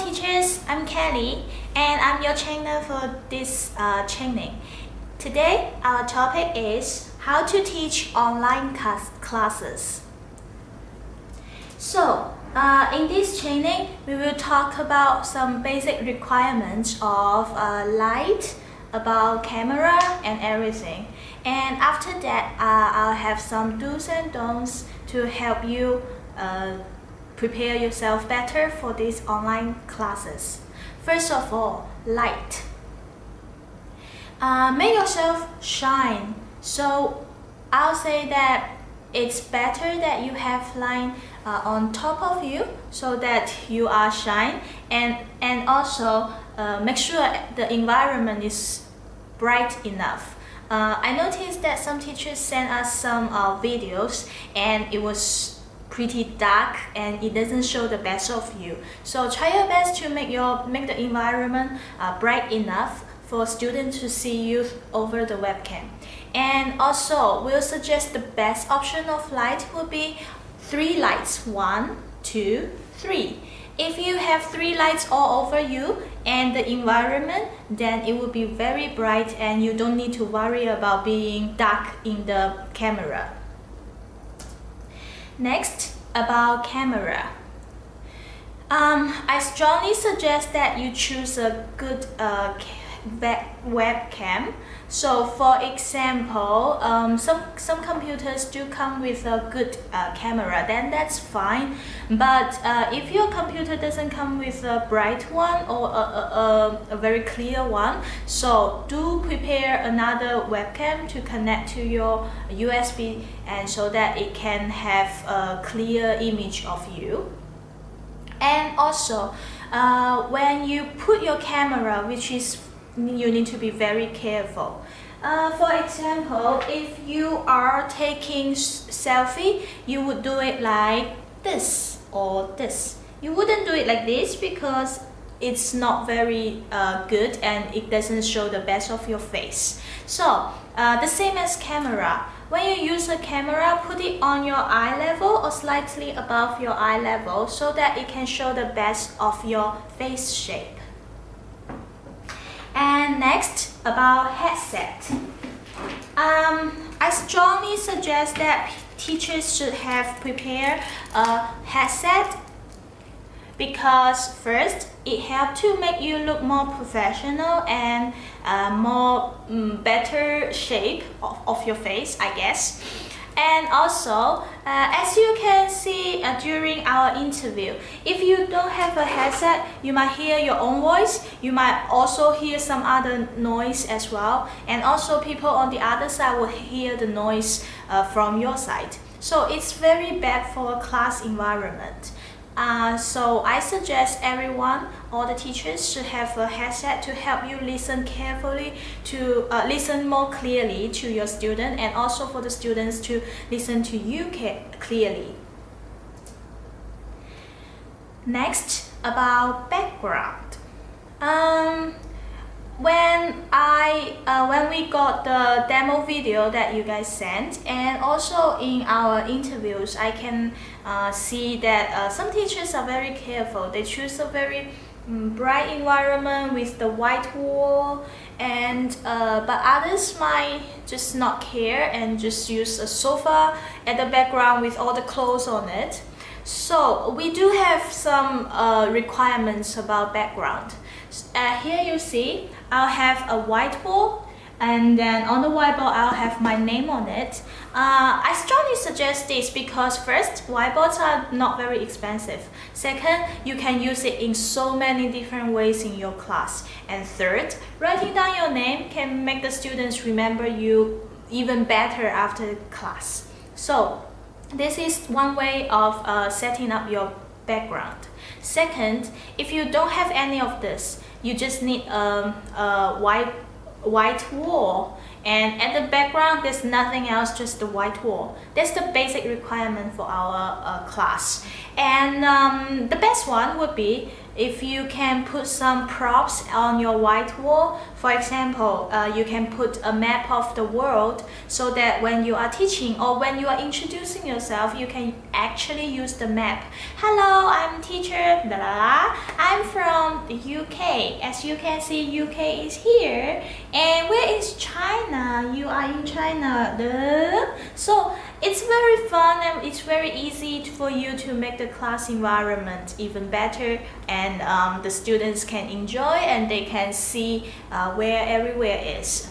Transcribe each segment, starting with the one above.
teachers, I'm Kelly and I'm your trainer for this training. Today our topic is how to teach online classes. So in this training we will talk about some basic requirements of light, about camera and everything. And after that I'll have some do's and don'ts to help you prepare yourself better for these online classes. First of all, light. Make yourself shine. So I'll say that it's better that you have light on top of you so that you are shine, and also make sure the environment is bright enough. I noticed that some teachers sent us some videos and it was pretty dark and it doesn't show the best of you. So try your best to make the environment bright enough for students to see you over the webcam. And also we'll suggest the best option of light will be 3 lights. 1, 2, 3. If you have 3 lights all over you and the environment, then it will be very bright and you don't need to worry about being dark in the camera. Next, about camera. I strongly suggest that you choose a good webcam. So for example, some computers do come with a good camera, then that's fine. But if your computer doesn't come with a bright one or a very clear one, so do prepare another webcam to connect to your USB, and so that it can have a clear image of you. And also when you put your camera, you need to be very careful. For example, if you are taking selfie, you would do it like this or this. You wouldn't do it like this because it's not very good and it doesn't show the best of your face. So the same as camera. When you use a camera, put it on your eye level or slightly above your eye level so that it can show the best of your face shape. And next, about headset. I strongly suggest that teachers should have prepared a headset because first, it helps to make you look more professional and better shape of your face, I guess. And also, as you can see during our interview, if you don't have a headset, you might hear your own voice. You might also hear some other noise as well. And also people on the other side will hear the noise from your side. So it's very bad for a class environment. So I suggest everyone, all the teachers should have a headset to help you listen carefully, to listen more clearly to your student, and also for the students to listen to you clearly. Next, about background. When we got the demo video that you guys sent, and also in our interviews, I can see that some teachers are very careful. They choose a very bright environment with the white wall, and but others might just not care and just use a sofa at the background with all the clothes on it. So we do have some requirements about background. Here you see I'll have a white wall, and then on the whiteboard I'll have my name on it. I strongly suggest this because first, whiteboards are not very expensive. Second, you can use it in so many different ways in your class. And third, writing down your name can make the students remember you even better after class. So this is one way of setting up your background. Second, if you don't have any of this, you just need a white wall and at the background there's nothing else, just the white wall. That's the basic requirement for our class. And the best one would be if you can put some props on your white wall. For example, you can put a map of the world, so that when you are teaching or when you are introducing yourself, you can actually use the map. Hello, I'm teacher blah, blah, blah. I'm from the UK. As you can see, UK is here. And where is China? You are in China. Duh. So it's very fun and it's very easy for you to make the class environment even better, and the students can enjoy and they can see where everywhere is.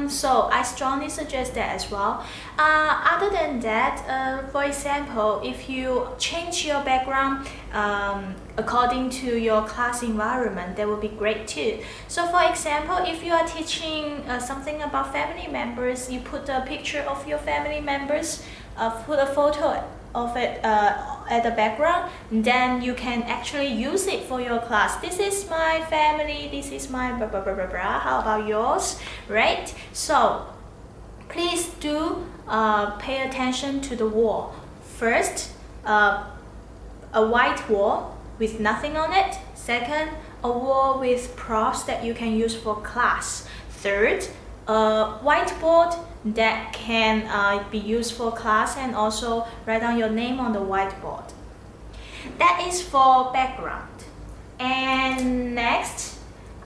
So I strongly suggest that as well. Other than that, for example, if you change your background according to your class environment, that would be great too. So for example, if you are teaching something about family members, you put a picture of your family members, put a photo of it at the background, then you can actually use it for your class. This is my family, this is my blah blah blah blah blah. How about yours, right? So please do pay attention to the wall. First, a white wall with nothing on it. Second, a wall with props that you can use for class. Third, a whiteboard that can be used for class, and also write down your name on the whiteboard. That is for background. And next,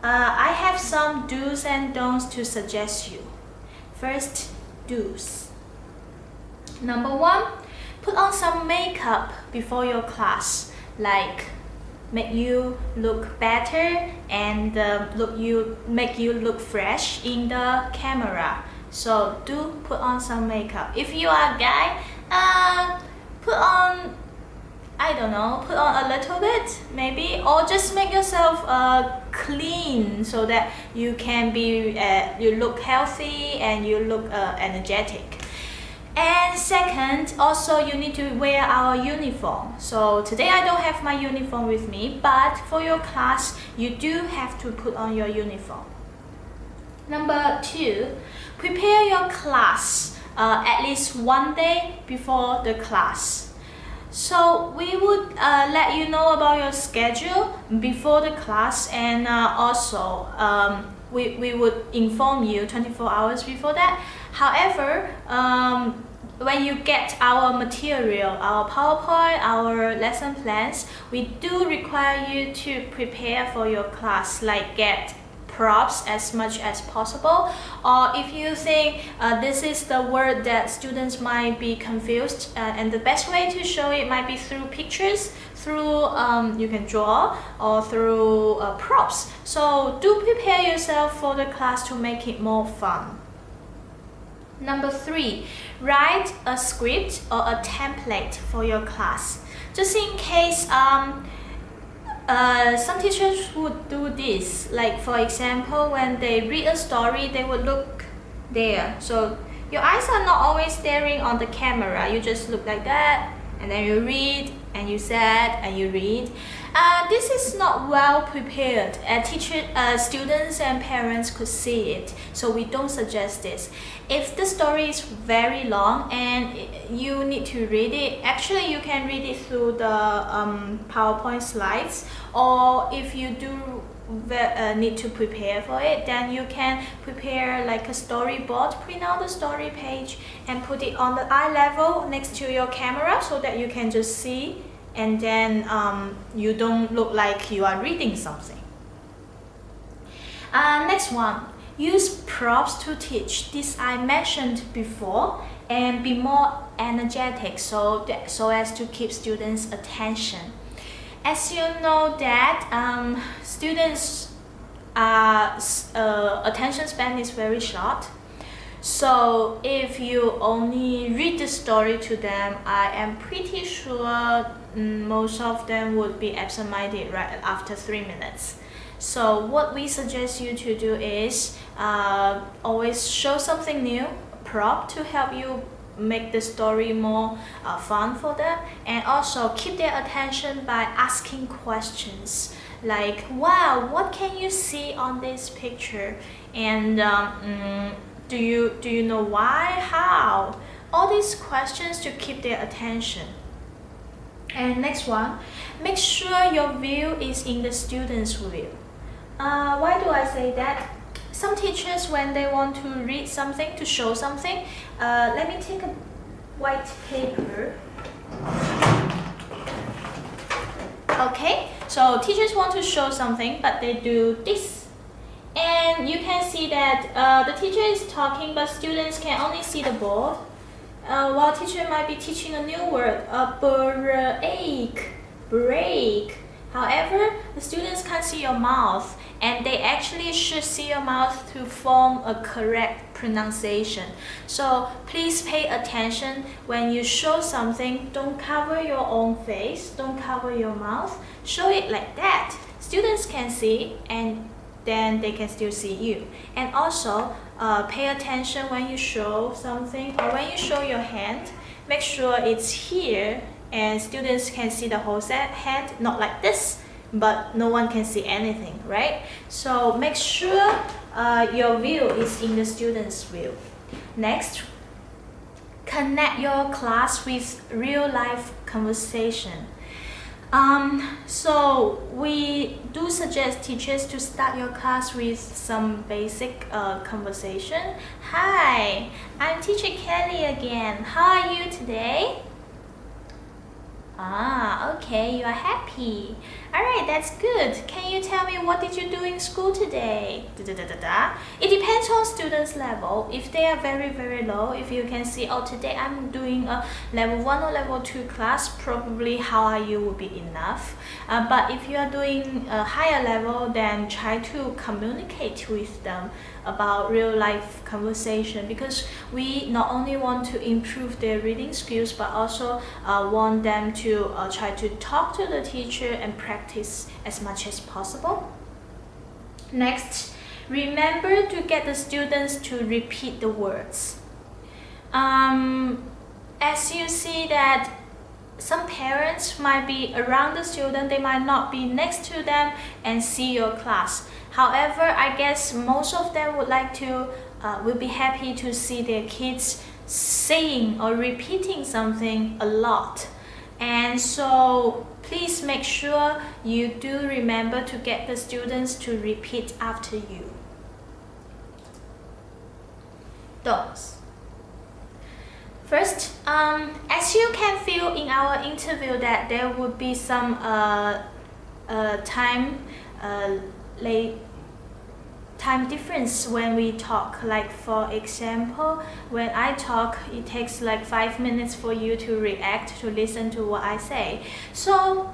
I have some do's and don'ts to suggest you. First, do's. Number one, put on some makeup before your class, like make you look better and make you look fresh in the camera. So do put on some makeup. If you are a guy, put on, I don't know, put on a little bit maybe, or just make yourself clean so that you can be you look healthy and you look energetic. And second, also you need to wear our uniform. So today I don't have my uniform with me, but for your class you do have to put on your uniform. Number two, prepare your class at least one day before the class. So we would let you know about your schedule before the class, and also we would inform you 24 hours before that. However, when you get our material, our PowerPoint, our lesson plans, we do require you to prepare for your class, like get props as much as possible. Or if you think this is the word that students might be confused, and the best way to show it might be through pictures, through you can draw, or through props. So do prepare yourself for the class to make it more fun. Number three, write a script or a template for your class, just in case some teachers would do this. Like for example, when they read a story, they would look there. So your eyes are not always staring on the camera. You just look like that, and then you read, and you said, and you read. This is not well prepared. Students and parents could see it, so we don't suggest this. If the story is very long and you need to read it, actually you can read it through the PowerPoint slides, or if you do need to prepare for it, then you can prepare like a storyboard, print out the story page and put it on the eye level next to your camera, so that you can just see, and then you don't look like you are reading something. Next one, use props to teach. This I mentioned before, and be more energetic so as to keep students' attention. As you know that students' attention span is very short. So if you only read the story to them, I am pretty sure most of them would be absent-minded right after 3 minutes. So what we suggest you to do is always show something new, a prop to help you make the story more fun for them, and also keep their attention by asking questions like, wow, what can you see on this picture? And Do you know why? How? All these questions to keep their attention. And next one, make sure your view is in the student's view. Why do I say that? Some teachers, when they want to read something, to show something, let me take a white paper. Okay, so teachers want to show something, but they do this. And you can see that the teacher is talking, but students can only see the board. While teacher might be teaching a new word, break. However, the students can't see your mouth, and they actually should see your mouth to form a correct pronunciation. So please pay attention when you show something. Don't cover your own face, don't cover your mouth. Show it like that. Students can see, and then they can still see you. And also, pay attention when you show something, or when you show your hand, make sure it's here and students can see the whole hand, not like this, but no one can see anything, right? So make sure your view is in the student's view. Next, connect your class with real life conversation. So we do suggest teachers to start your class with some basic conversation. Hi, I'm teacher Kelly again. How are you today? Okay, you are happy. Alright, that's good. Can you tell me what did you do in school today? It depends on students' level. If they are very low, if you can see, oh, today I'm doing a level 1 or level 2 class, probably how are you will be enough. But if you are doing a higher level, then try to communicate with them about real life conversation, because we not only want to improve their reading skills, but also want them to try to talk to the teacher and practice as much as possible. Next, remember to get the students to repeat the words. As you see that some parents might be around the student, they might not be next to them and see your class. However, I guess most of them would like to, will be happy to see their kids saying or repeating something a lot. And so please make sure you do remember to get the students to repeat after you. Those. First, as you can feel in our interview that there would be some time difference when we talk. Like for example, when I talk, it takes like 5 minutes for you to react, to listen to what I say. So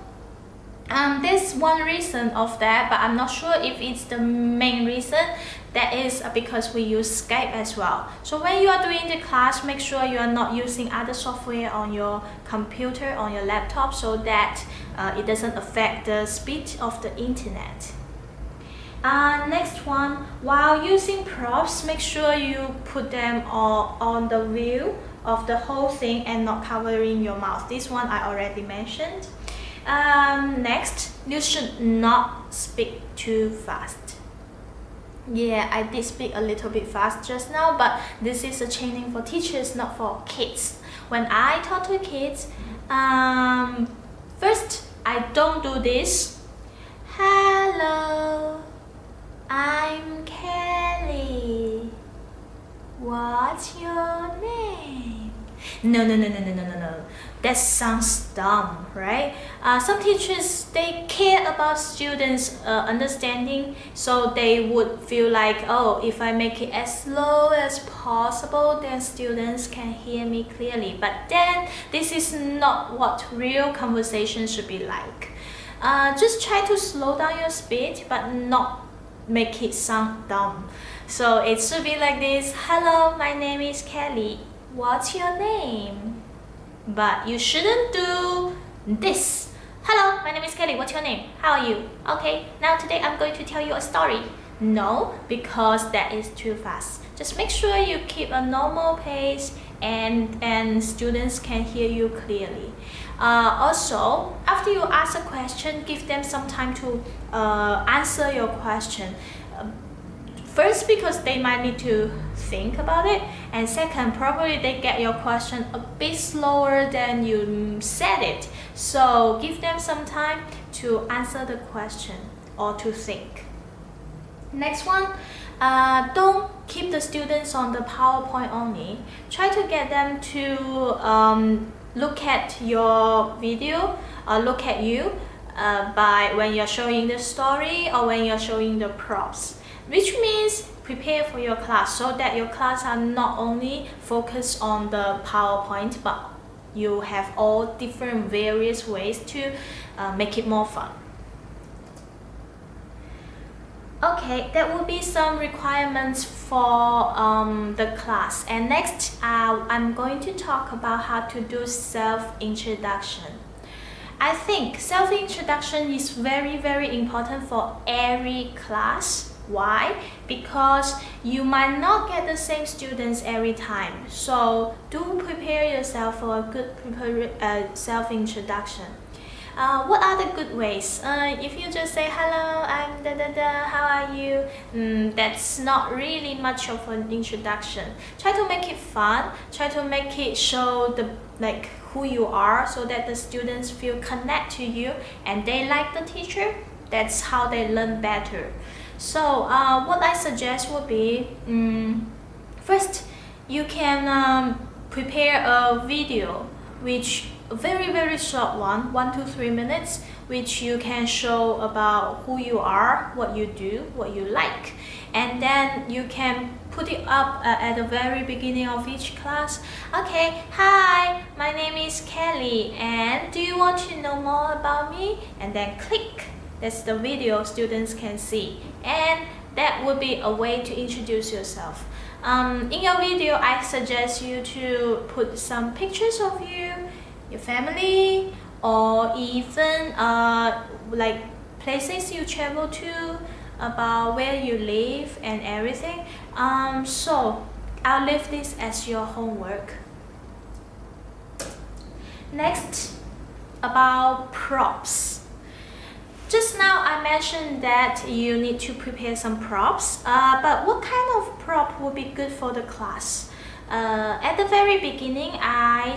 there's one reason of that, but I'm not sure if it's the main reason. That is because we use Skype as well. So when you are doing the class, make sure you are not using other software on your computer, on your laptop, so that it doesn't affect the speed of the internet. Next one, while using props, make sure you put them on the view of the whole thing and not covering your mouth. This one I already mentioned. Next, you should not speak too fast. Yeah, I did speak a little bit fast just now, but this is a training for teachers, not for kids. When I talk to kids, first, I don't do this. Hello, I'm Kelly. What's your name? No. That sounds dumb, right? Some teachers, they care about students' understanding, so they would feel like, oh, if I make it as slow as possible, then students can hear me clearly. But then, this is not what real conversation should be like. Just try to slow down your speed, but not make it sound dumb. So it should be like this. Hello, my name is Kelly. What's your name? But you shouldn't do this. Hello, my name is Kelly. What's your name? How are you? Okay, now today I'm going to tell you a story. No, because that is too fast. Just make sure you keep a normal pace and students can hear you clearly. Also, after you ask a question, give them some time to answer your question. First, because they might need to think about it, and second, probably they get your question a bit slower than you said it. So give them some time to answer the question or to think. Next one, don't keep the students on the PowerPoint only. Try to get them to look at your video or look at you by when you're showing the story or when you're showing the props, which means prepare for your class so that your class are not only focused on the PowerPoint, but you have all different various ways to make it more fun. Okay, that will be some requirements for the class. And next, I'm going to talk about how to do self-introduction. I think self-introduction is very, very important for every class. Why? Because you might not get the same students every time. So do prepare yourself for a good self-introduction. What are the good ways? If you just say, hello, I'm da-da-da, how are you? That's not really much of an introduction. Try to make it fun. Try to make it show who you are so that the students feel connect to you and they like the teacher. That's how they learn better. So what I suggest would be, first, you can prepare a video which very, very short one, 1 to 3 minutes, which you can show about who you are, what you do, what you like. And then you can put it up at the very beginning of each class. Okay, hi, my name is Kelly, and do you want to know more about me? And then click. That's the video students can see. And that would be a way to introduce yourself. In your video, I suggest you to put some pictures of you, your family, or even like places you travel to, about where you live and everything. So I'll leave this as your homework. Next, about props. Just now I mentioned that you need to prepare some props, but what kind of prop would be good for the class? At the very beginning, I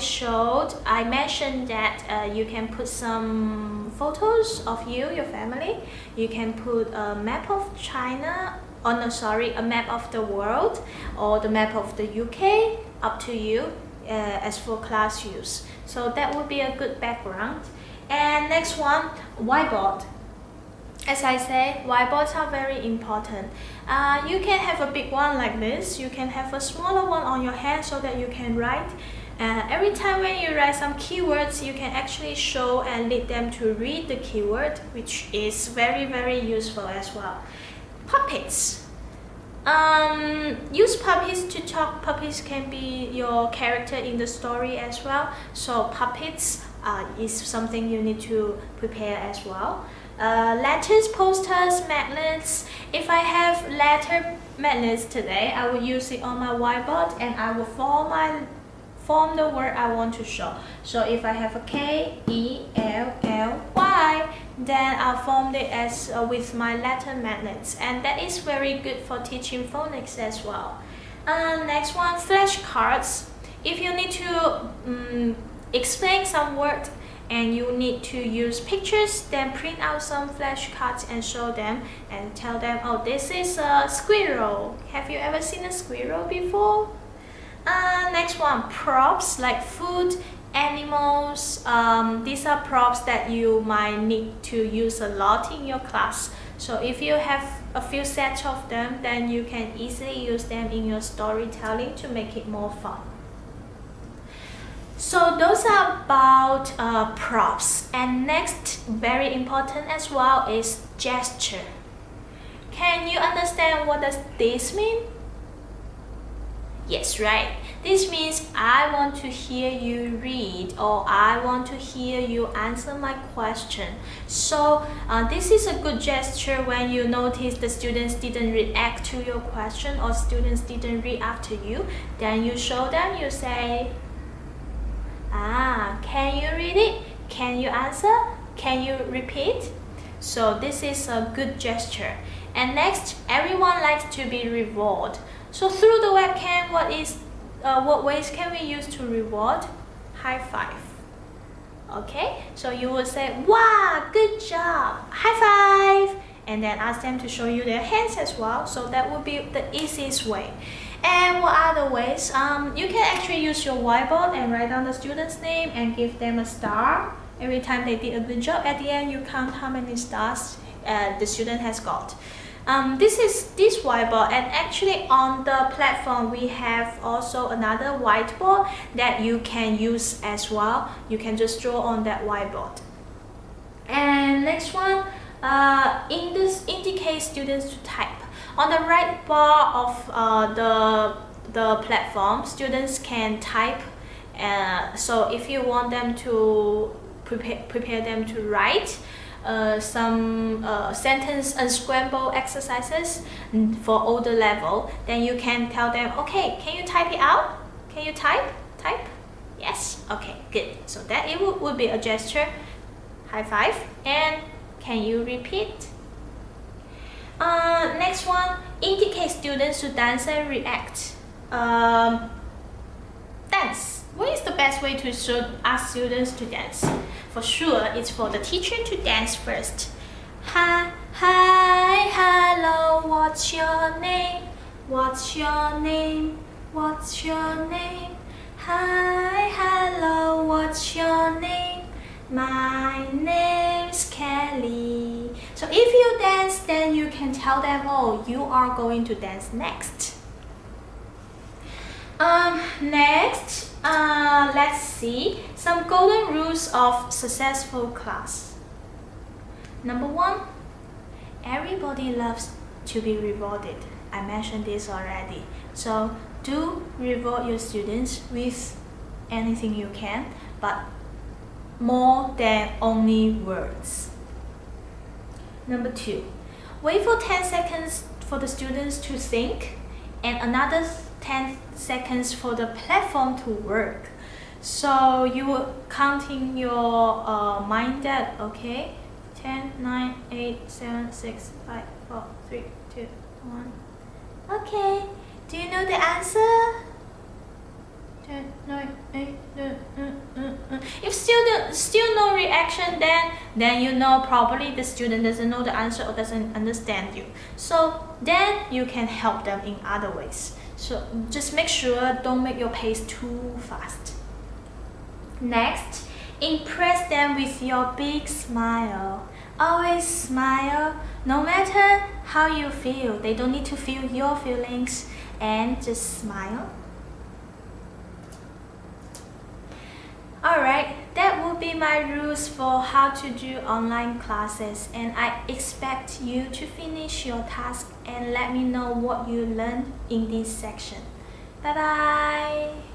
mentioned that you can put some photos of you, your family. You can put a map of China, a map of the world, or the map of the UK, up to you, as for class use. So that would be a good background. And next one, whiteboard. As I say, whiteboards are very important. You can have a big one like this. You can have a smaller one on your hand so that you can write. Every time when you write some keywords, you can actually show and lead them to read the keyword, which is very, very useful as well. Puppets. Use puppets to talk. Puppets can be your character in the story as well. So puppets is something you need to prepare as well. Letters, posters, magnets. If I have letter magnets today, I will use it on my whiteboard and I will form the word I want to show. So if I have a K-E-L-L-Y, then I'll form it as with my letter magnets, and that is very good for teaching phonics as well. Next one, flashcards. If you need to explain some word and you need to use pictures, then print out some flashcards and show them and tell them, oh, this is a squirrel. Have you ever seen a squirrel before? Next one, props like food, animals. These are props that you might need to use a lot in your class. So if you have a few sets of them, then you can easily use them in your storytelling to make it more fun. So those are about props. And next, very important as well, is gesture. Can you understand what does this mean? Yes, right. This means I want to hear you read, or I want to hear you answer my question. So this is a good gesture when you notice the students didn't react to your question or students didn't read after you. Then you show them, you say, can you read it? Can you answer? Can you repeat? So this is a good gesture. And next, everyone likes to be rewarded. So through the webcam, what ways can we use to reward? High five. Okay, so you will say, wow, good job, high five, and then ask them to show you their hands as well. So that would be the easiest way. And what are the ways? You can actually use your whiteboard and write down the student's name and give them a star. Every time they did a good job, at the end you count how many stars the student has got. This is this whiteboard, and actually on the platform we have also another whiteboard that you can use as well. You can just draw on that whiteboard. And next one, indicate students to type. On the right bar of the platform, students can type. So if you want them to prepare them to write some sentence unscramble exercises for older level, then you can tell them, okay, can you type it out? Can you type? Yes, okay, good. So that it would be a gesture, high five. And can you repeat? Next one, indicate students to dance and react. Dance. What is the best way to ask students to dance? For sure, it's for the teacher to dance first. Hi, hello, what's your name? What's your name? What's your name? Hi, hello, what's your name? My name's Kelly. So if you dance, then you can tell them, oh, you are going to dance next. Next, let's see some golden rules of successful class. Number 1, everybody loves to be rewarded. I mentioned this already. So do reward your students with anything you can, but more than only words. Number 2, wait for 10 seconds for the students to think and another 10 seconds for the platform to work. So you will count in your mind that, okay, 10, 9, 8, 7, 6, 5, 4, 3, 2, 1. Okay, do you know the answer? 10, 9, 8, If still no reaction, then you know probably the student doesn't know the answer or doesn't understand you. So then you can help them in other ways. So just make sure don't make your pace too fast. Next, impress them with your big smile. Always smile, no matter how you feel. They don't need to feel your feelings, and just smile. Alright, that will be my rules for how to do online classes, and I expect you to finish your task and let me know what you learned in this section. Bye bye!